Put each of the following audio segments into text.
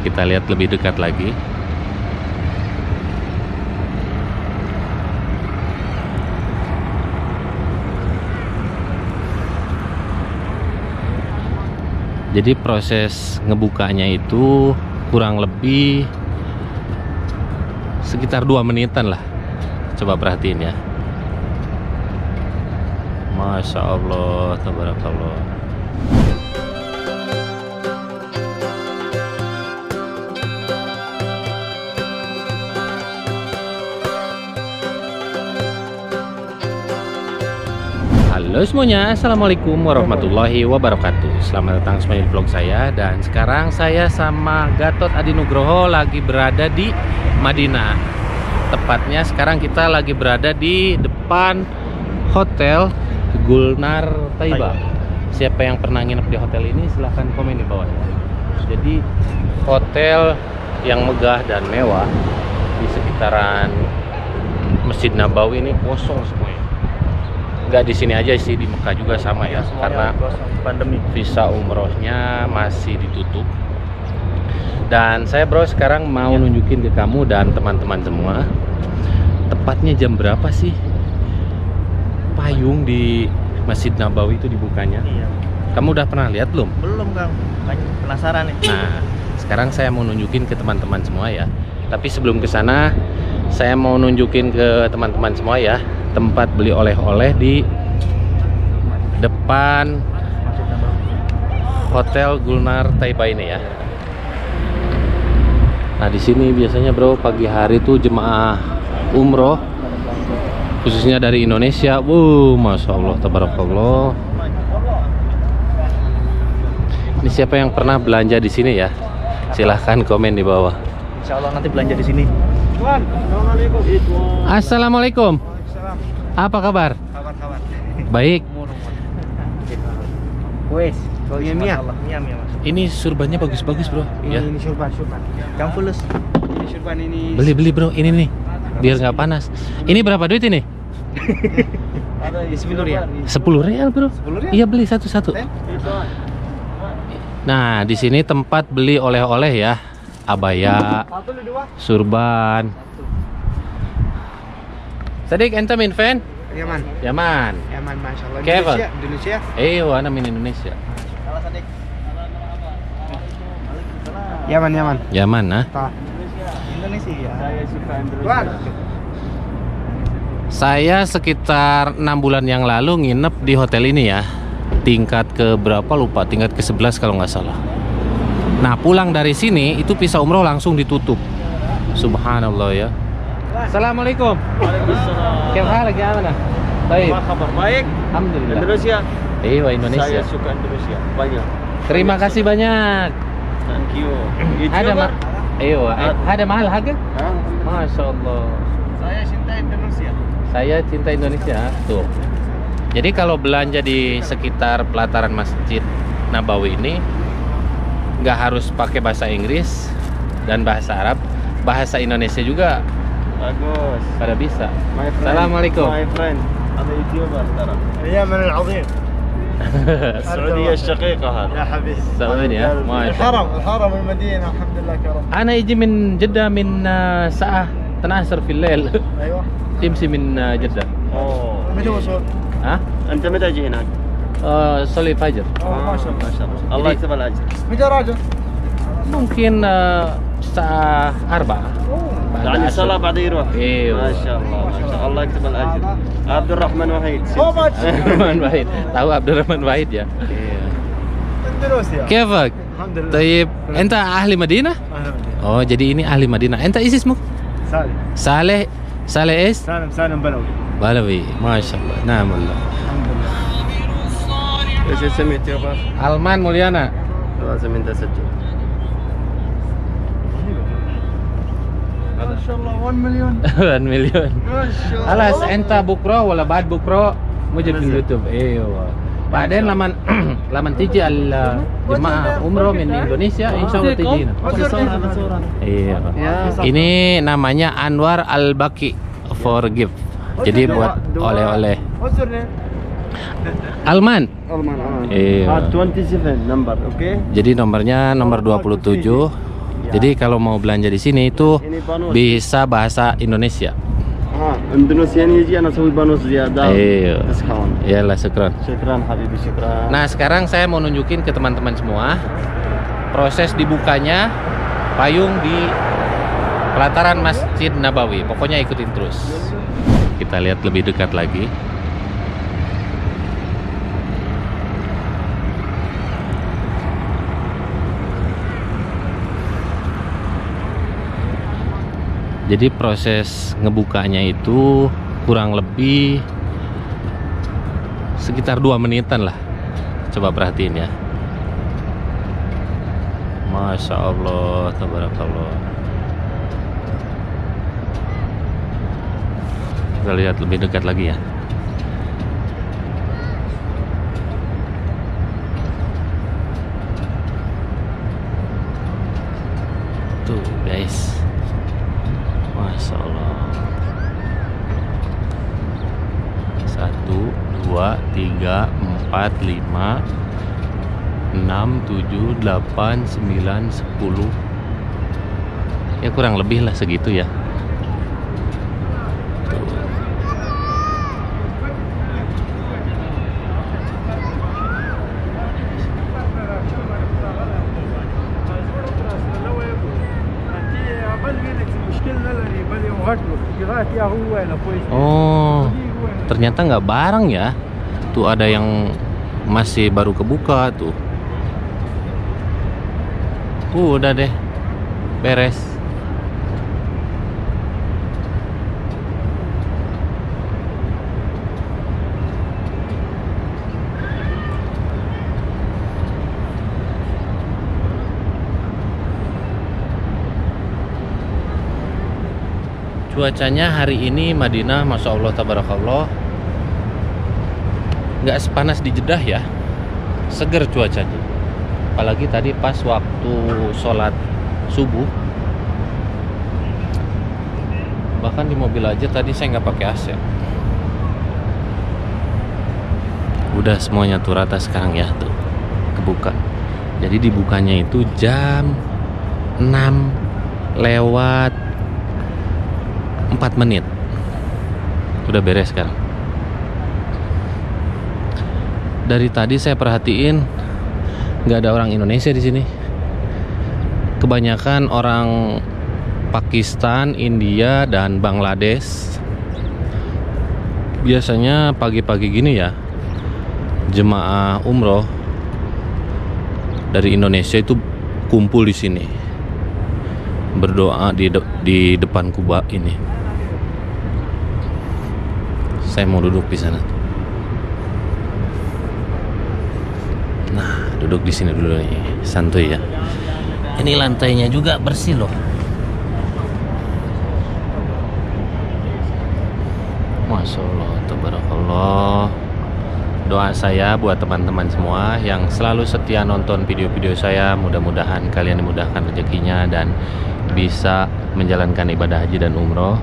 Kita lihat lebih dekat lagi. Jadi proses ngebukanya itu kurang lebih sekitar 2 menitan lah. Coba perhatiin ya. Masya Allah, tabarakallah. Halo semuanya, assalamualaikum warahmatullahi wabarakatuh. Selamat datang semuanya di vlog saya. Dan sekarang saya sama Gatot Adi Nugroho lagi berada di Madinah. Tepatnya sekarang kita lagi berada di depan Hotel Gulnar Thaibah. Siapa yang pernah nginep di hotel ini silahkan komen di bawah ya. Jadi hotel yang megah dan mewah di sekitaran Masjid Nabawi ini kosong semuanya. Nggak di sini aja sih, di Mekah juga sama ya, karena pandemi visa umrohnya masih ditutup. Dan saya bro sekarang mau nunjukin ke kamu dan teman-teman semua tepatnya jam berapa sih payung di Masjid Nabawi itu dibukanya. Iya. Kamu udah pernah lihat belum? Belum Kang, penasaran nih. Nah, sekarang saya mau nunjukin ke teman-teman semua ya. Tapi sebelum ke sana, saya mau nunjukin ke teman-teman semua ya tempat beli oleh-oleh di depan Hotel Gulnar Thaibah ini ya. Nah, di sini biasanya bro pagi hari tuh jemaah umroh khususnya dari Indonesia. Masya Allah, tabarakallah. Ini siapa yang pernah belanja di sini ya? Silahkan komen di bawah. Insya Allah nanti belanja di sini. Assalamualaikum. Apa kabar? Kabar. Baik. Wes, Mia Mas. Ini surbannya bagus-bagus bro. Ya. Ini surban. Kamu fulus. Ini surban ini. Beli bro, ini nih. Biar nggak panas. Ini berapa duit ini? Ada 10 rial. 10 rial bro. 10 rial? Iya, beli satu-satu. Nah, di sini tempat beli oleh-oleh ya. Abaya, surban. Sadik, ente min fan? Yaman, Masya Allah. Keva? Indonesia. Ana min Indonesia. Salah Sadik. Yaman. Yaman, nah. Indonesia. Saya suka Indonesia. Saya sekitar 6 bulan yang lalu nginep di hotel ini ya. Tingkat ke berapa lupa, tingkat ke 11 kalau nggak salah. Nah, pulang dari sini itu visa umroh langsung ditutup. Subhanallah ya. Assalamualaikum. Waalaikumsalam. Kaya halak ya mana? Baik. Apa kabar? Baik. Alhamdulillah. Indonesia. Iya, Indonesia. Saya suka Indonesia. Banyak. Terima kasih banyak. Thank you. Ada YouTuber. ada mahal harga? Hah? Masya Allah. Saya cinta Indonesia. Saya cinta Indonesia. Tuh. Jadi kalau belanja di sekitar pelataran Masjid Nabawi ini nggak harus pakai bahasa Inggris dan bahasa Arab, bahasa Indonesia juga Bagus. pada bisa. My friend. Assalamualaikum. My friend. Ada YouTuber ترى. اليمن العظيم. السعودية الشقيقة هذا. يا حبيبي. Saudi ya. الحرم المدينة الحمد لله كرم. أنا يجي من جدة من ساعة 12 في الليل. ايوه. تمشي من جدة. أوه. متى وصول؟ ها؟ أنت متى تجي هناك؟ صلي الفجر. ما شاء الله. ما شاء الله. الله يكتب الأجر. متى راجع؟ ممكن الساعة 4. يعني الصلاة بعد يروح. ايوه. ما شاء الله. ما شاء الله. الله يكتب الأجر. عبد الرحمن وحيد. Abdurrahman Wahid. Tahu Abdurrahman Wahid ya? اندونيسيا. كيفك؟ الحمد لله. طيب أنت أهل مدينة؟ اهلا وسهلا. Oh, jadi ini ahli Madinah. Ente إيش اسمك؟ سالم. Saleh إيش؟ سالم بلوي. Balawi. Masya Allah. Nah, Allah. الحمد لله. ايش سميت يا أخي؟ Alman Mulyana. لازم أنت تسجل. ما شاء الله 1 مليون. 1 مليون. ما شاء الله. خلاص أنت بكرة ولا بعد بكرة موجود في اليوتيوب. أيوه. بعدين لما تيجي الجماعة عمره من Indonesia insya Allah تجينا. Iya. Ini namanya Anwar Al-Baki for gift. Jadi buat oleh-oleh. Alman. Iya. 27 number, oke? Jadi nomornya nomor 27. Jadi kalau mau belanja di sini itu ini banus. bisa bahasa Indonesia. Indonesia ini aja anak sawi banus ziyadah. Iya. Diskon. Iyalah, syukron. Syukran habibi, syukran. Nah, sekarang saya mau nunjukin ke teman-teman semua proses dibukanya payung di pelataran Masjid Nabawi. Pokoknya ikutin terus. Kita lihat lebih dekat lagi. Jadi proses ngebukanya itu kurang lebih sekitar 2 menitan lah. Coba perhatiin ya. Masya Allah, tabarakallah. Kita lihat lebih dekat lagi ya. Tuh guys, Masya Allah. 1, 2, 3, 4, 5, 6, 7, 8, 9, 10. Ya kurang lebih lah segitu ya. Tuh. Oh, ternyata nggak bareng ya. Tuh ada yang masih baru kebuka tuh. Udah deh, beres. Cuacanya hari ini Madinah, Masya Allah, tabarakallah, nggak sepanas di Jeddah ya. Seger cuacanya. Apalagi tadi pas waktu sholat subuh, bahkan di mobil aja tadi saya nggak pakai AC. Udah semuanya tuh rata sekarang ya, tuh kebuka. Jadi dibukanya itu jam 6 lewat 4 menit. Udah beres sekarang. Dari tadi saya perhatiin nggak ada orang Indonesia di sini. Kebanyakan orang Pakistan, India, dan Bangladesh. Biasanya pagi-pagi gini ya, jemaah umroh dari Indonesia itu kumpul di sini, berdoa di depan Kuba ini. Saya mau duduk di sana. Nah, duduk di sini dulu nih, santuy ya. Ini lantainya juga bersih loh. Masya Allah, tabarakallah. Doa saya buat teman-teman semua yang selalu setia nonton video-video saya. Mudah-mudahan kalian dimudahkan rezekinya dan bisa menjalankan ibadah haji dan umroh.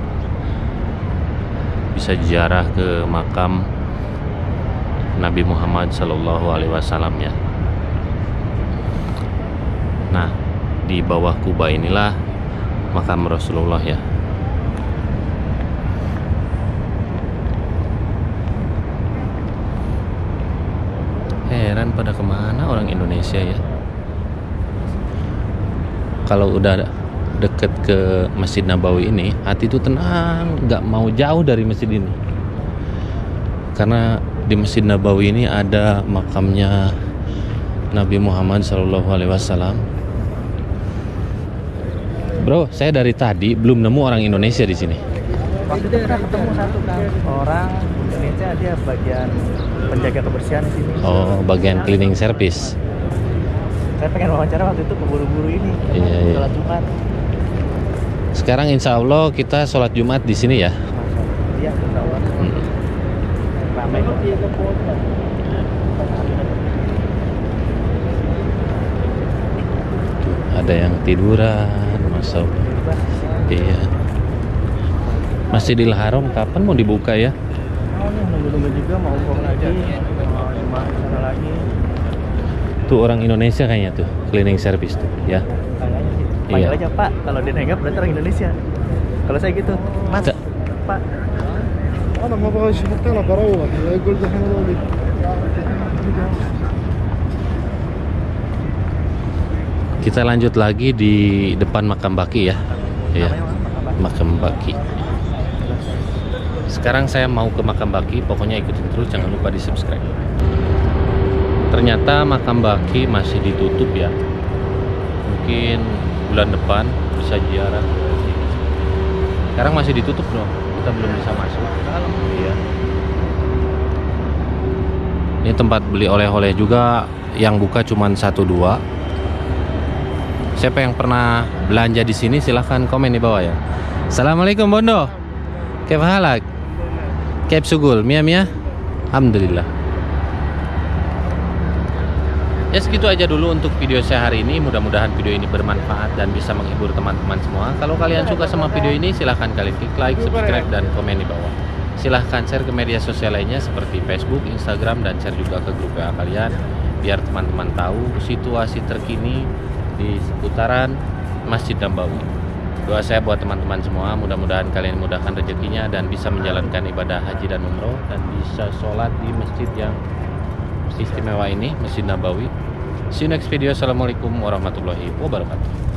Bisa ziarah ke makam Nabi Muhammad SAW ya. Nah, di bawah Kuba inilah makam Rasulullah ya. Heran pada kemana orang Indonesia ya. Kalau udah deket ke Masjid Nabawi ini, hati itu tenang, nggak mau jauh dari masjid ini. Karena di Masjid Nabawi ini ada makamnya Nabi Muhammad SAW. Bro, saya dari tadi belum nemu orang Indonesia di sini. Waktu itu pernah ketemu satu kan orang Indonesia, dia bagian penjaga kebersihan di sini. Oh, bagian cleaning service. Saya pengen wawancara waktu itu keburu-buru ini. Iya. Sholat Jumat. Sekarang insya Allah kita sholat Jumat di sini ya. Iya, insya Allah. Ramai kok. Tuh, ada yang tiduran, Masya Allah. Iya. Masjidil Haram kapan mau dibuka ya? Oh, nih nunggu-nunggu juga mau umroh lagi. Mau jemaah sana lagi. Tuh orang Indonesia kayaknya tuh, cleaning service tuh ya. Kayaknya sih. Panggil Iya. aja Pak. Kalau dia nenggak berarti orang Indonesia. Kalau saya gitu, Mas, Kita- Pak. انا ما بغاش حتى انا بروح يقول دحين ولي Kita lanjut lagi di depan makam Baki ya. Iya. Namanya apa? Makam Baki. Sekarang saya mau ke makam Baki, pokoknya ikutin terus, jangan lupa di subscribe. Ternyata makam Baki masih ditutup ya. Mungkin bulan depan bisa ziarah. Sekarang masih ditutup dong, kita belum bisa masuk. Iya. Ini tempat beli oleh-oleh juga, yang buka cuman 1-2. Siapa yang pernah belanja di sini silahkan komen di bawah ya. Assalamualaikum Bondo. Kep halak. Kep sugul. Mia Mia. Alhamdulillah. Ya segitu aja dulu untuk video saya hari ini. Mudah-mudahan video ini bermanfaat dan bisa menghibur teman-teman semua. Kalau kalian suka sama video ini silahkan kalian klik like, subscribe, dan komen di bawah. Silahkan share ke media sosial lainnya seperti Facebook, Instagram, dan share juga ke grup WA kalian biar teman-teman tahu situasi terkini di seputaran Masjid Nabawi. Doa saya buat teman-teman semua, mudah-mudahan kalian mudahkan rezekinya dan bisa menjalankan ibadah haji dan umroh dan bisa sholat di masjid yang istimewa ini, Masjid Nabawi. See you next video. Assalamualaikum warahmatullahi wabarakatuh.